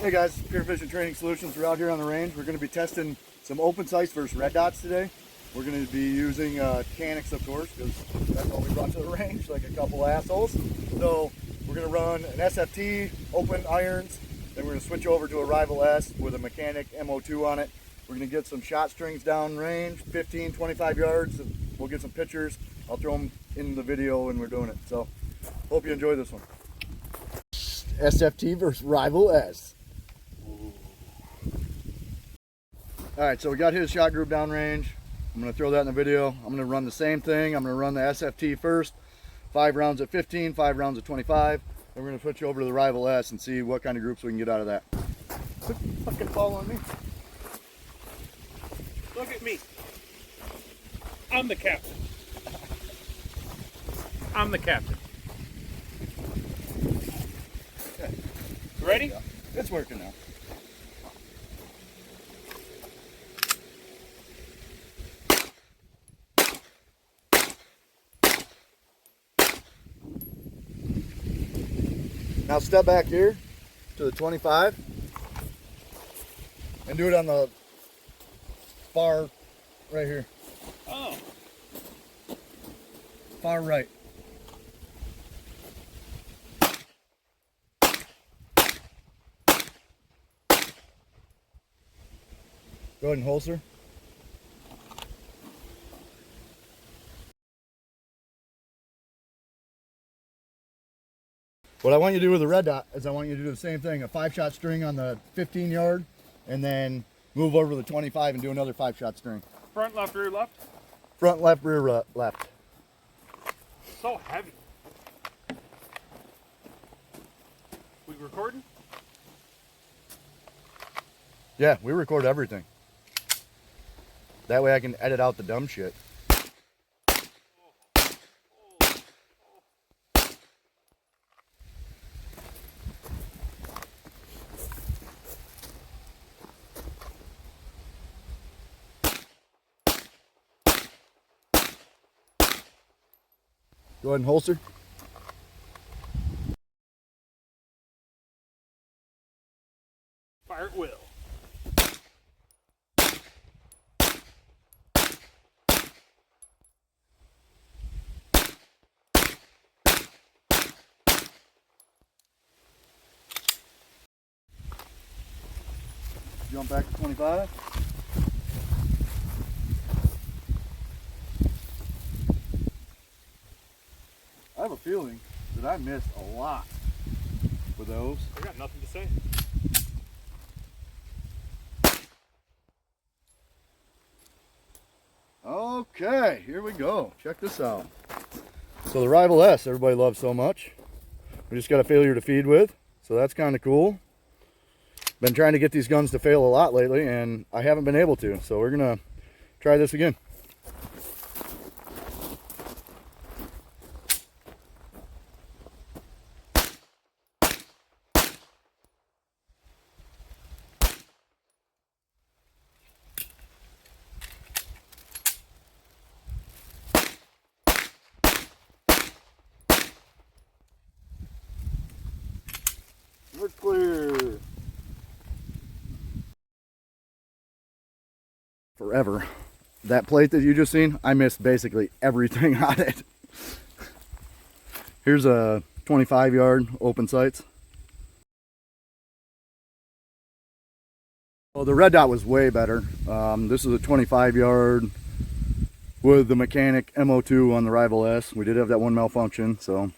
Hey guys, Spear Fishing Training Solutions. We're out here on the range. We're going to be testing some open sights versus red dots today. We're going to be using mechanics, of course, because that's all we brought to the range, like a couple assholes. So we're going to run an SFT, open irons, then we're going to switch over to a Rival S with a mechanic MO2 on it. We're going to get some shot strings down range, 15, 25 yards. And we'll get some pictures. I'll throw them in the video when we're doing it. So hope you enjoy this one. SFT versus Rival S. Alright, so we got his shot group downrange. I'm going to throw that in the video. I'm going to run the same thing. I'm going to run the SFT first. 5 rounds at 15, 5 rounds at 25. Then we're going to switch over to the Rival S and see what kind of groups we can get out of that. Quit fucking following me. Look at me. I'm the captain. I'm the captain. Okay. Ready? It's working now. Now step back here to the 25 and do it on the far right here. Oh. Far right. Go ahead and holster. What I want you to do with the red dot is I want you to do the same thing, a 5-shot string on the 15 yard, and then move over to the 25 and do another 5-shot string. Front left, rear left? Front left, rear left. So heavy. We recording? Yeah, we record everything. That way I can edit out the dumb shit. Go ahead and holster. Fire at will. Jump back to 25. I have a feeling that I missed a lot with those. I got nothing to say. Okay, here we go. Check this out. So the Rival S, everybody loves so much. We just got a failure to feed with, so that's kind of cool. Been trying to get these guns to fail a lot lately, and I haven't been able to. So we're gonna try this again. We're clear. Forever. That plate that you just seen, I missed basically everything on it. Here's a 25 yard open sights. Well, the red dot was way better. This is a 25 yard with the mechanic MO2 on the Rival S. We did have that one malfunction, so